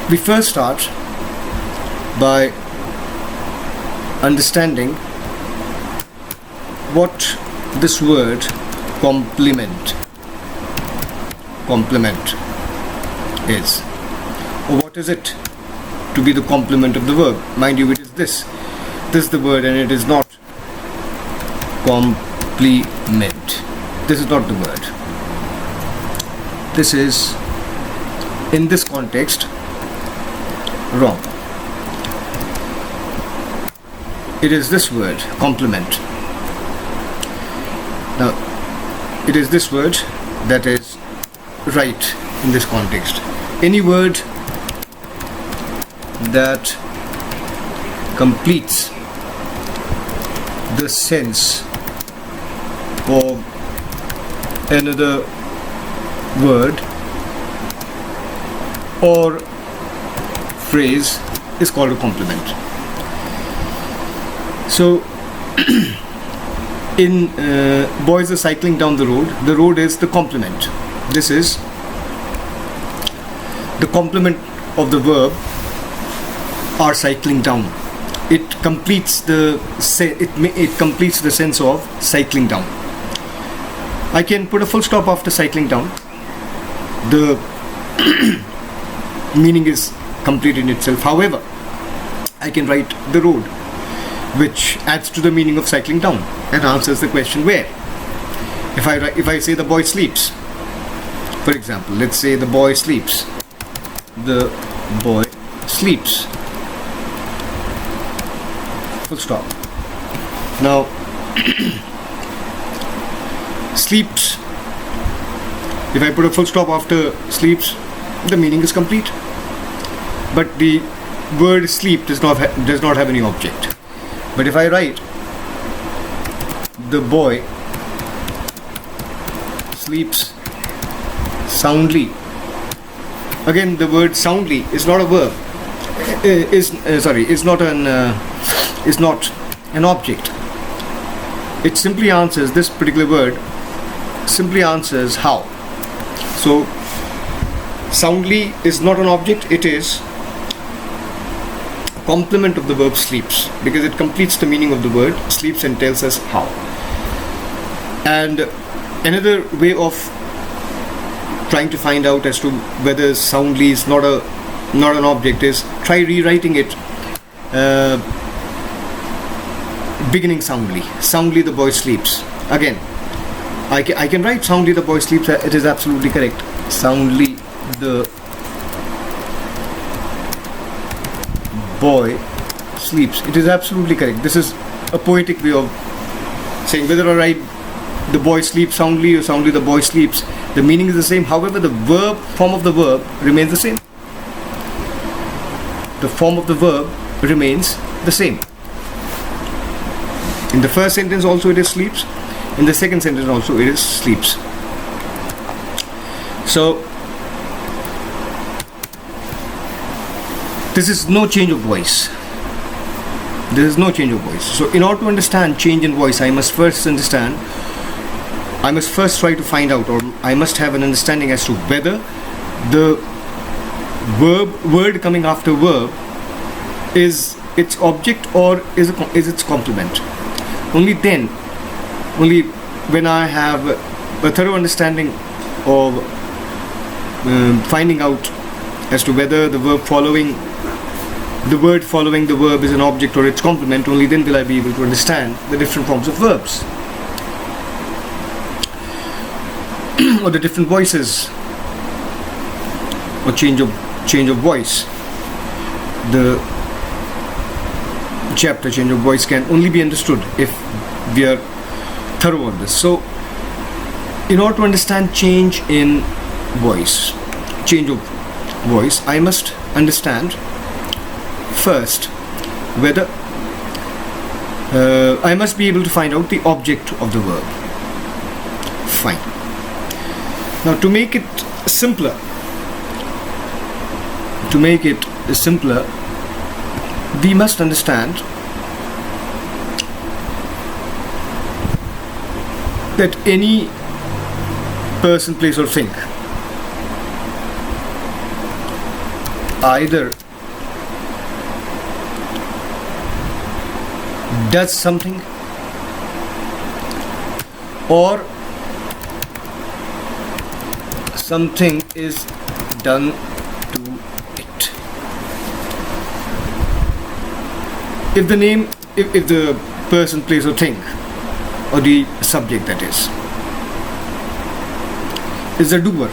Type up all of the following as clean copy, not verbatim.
we first start by understanding what this word complement is, or what is it to be the complement of the verb. Mind you, it is this is the word, and it is not complement. This is not the word. This is, in this context, wrong. It is this word, complement. Now, it is this word that is right in this context. Any word that completes the sense of another word or phrase is called a complement. So in boys are cycling down the road is the complement. This is the complement of the verb are cycling down. It completes the sense of cycling down. I can put a full stop after cycling down. The meaning is complete in itself. However, I can write the road, which adds to the meaning of cycling down and answers the question where. If I say the boy sleeps, for example, let's say the boy sleeps. The boy sleeps. Full stop. Now, sleeps. If I put a full stop after sleeps, the meaning is complete. But the word sleep does not have any object. But if I write the boy sleeps soundly, again the word soundly is not a verb. Is not an object. It simply answers, this particular word simply answers how. So soundly is not an object, it is complement of the verb sleeps, because it completes the meaning of the word sleeps and tells us how. And another way of trying to find out as to whether soundly is not an object is try rewriting it beginning soundly the boy sleeps. Again, I can write soundly the boy sleeps. It is absolutely correct. Soundly the boy sleeps. It is absolutely correct. This is a poetic way of saying whether I write the boy sleeps soundly or soundly the boy sleeps, the meaning is the same. However, the form of the verb remains the same. The form of the verb remains the same. In the first sentence also it is sleeps. In the second sentence also it is sleeps. So this is no change of voice. There is no change of voice. So in order to understand change in voice, I must first try to find out, or I must have an understanding as to whether the word coming after verb is its object or is its complement. Only when I have a thorough understanding of finding out as to whether the word following the verb is an object or its complement, only then will I be able to understand the different forms of verbs or the different voices or change of voice. The chapter change of voice can only be understood if we are thorough on this. So in order to understand change of voice, I must understand first whether I must be able to find out the object of the verb. Fine. Now to make it simpler, we must understand that any person, place or thing either does something or something is done to it. If the person, place or thing, or the subject that is the doer,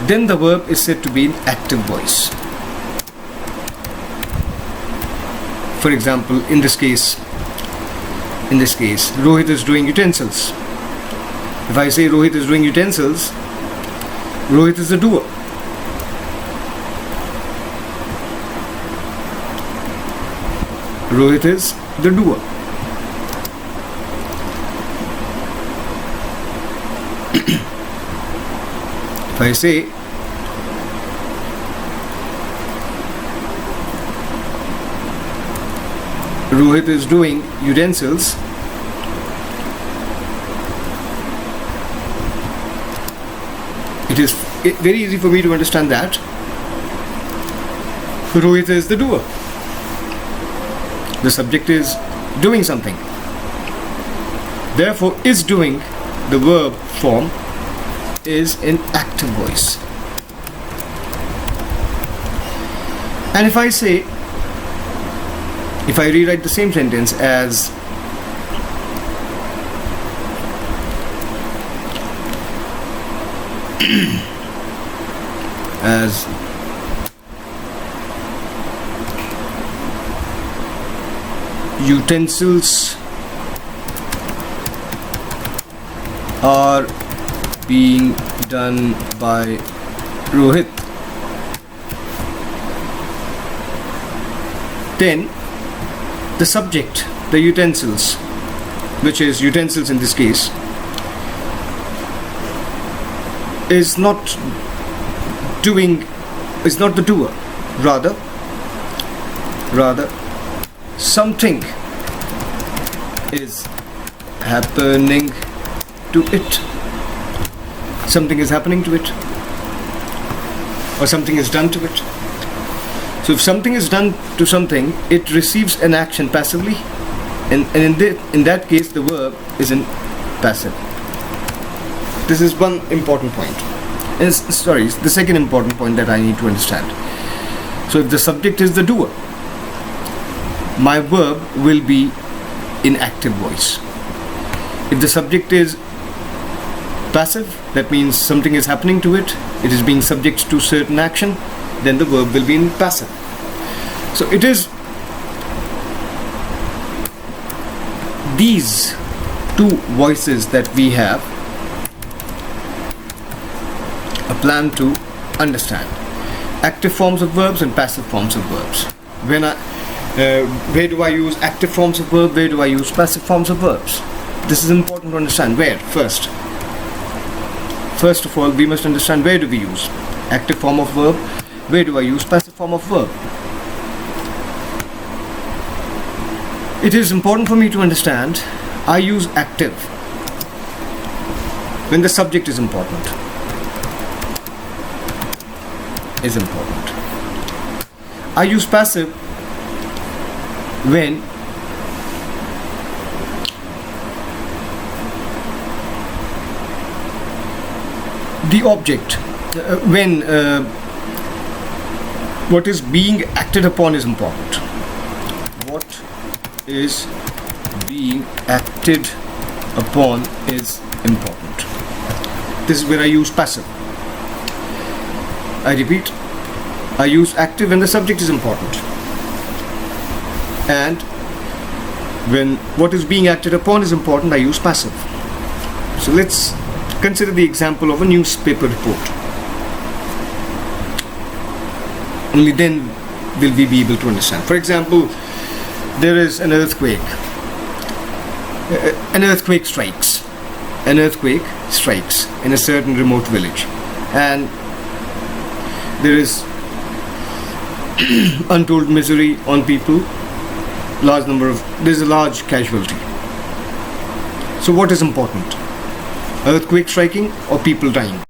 then the verb is said to be in active voice. For example, in this case, Rohit is doing utensils. If I say Rohit is doing utensils, Rohit is the doer. Rohit is the doer. If I say Rohit is doing utensils, it is very easy for me to understand that Rohit is the doer. The subject is doing something. Therefore, is doing, the verb form, is in active voice. And if I rewrite the same sentence as utensils are being done by Rohit, then the subject, the utensils, which is utensils in this case, is not the doer. Rather something is happening to it. Something is happening to it, or something is done to it. So if something is done to something, it receives an action passively, and in that case the verb is in passive. This is one important point. And the second important point that I need to understand. So if the subject is the doer, my verb will be in active voice. If the subject is passive, that means something is happening to it, it is being subject to certain action, then the verb will be in passive. So it is these two voices that we have a plan to understand: active forms of verbs and passive forms of verbs. Where do I use active forms of verb? Where do I use passive forms of verbs? This is important to understand. Where? First of all, we must understand where do we use active form of verb, where do I use passive form of verb. It is important for me to understand I use active when the subject is important. I use passive when the object, when what is being acted upon is important. What is being acted upon is important. This is where I use passive. I repeat, I use active when the subject is important, and when what is being acted upon is important, I use passive. So let's consider the example of a newspaper report. Only then will we be able to understand. For example, there is an earthquake. An earthquake strikes in a certain remote village, and there is untold misery on people. There's a large casualty. So what is important? Earthquake striking or people dying?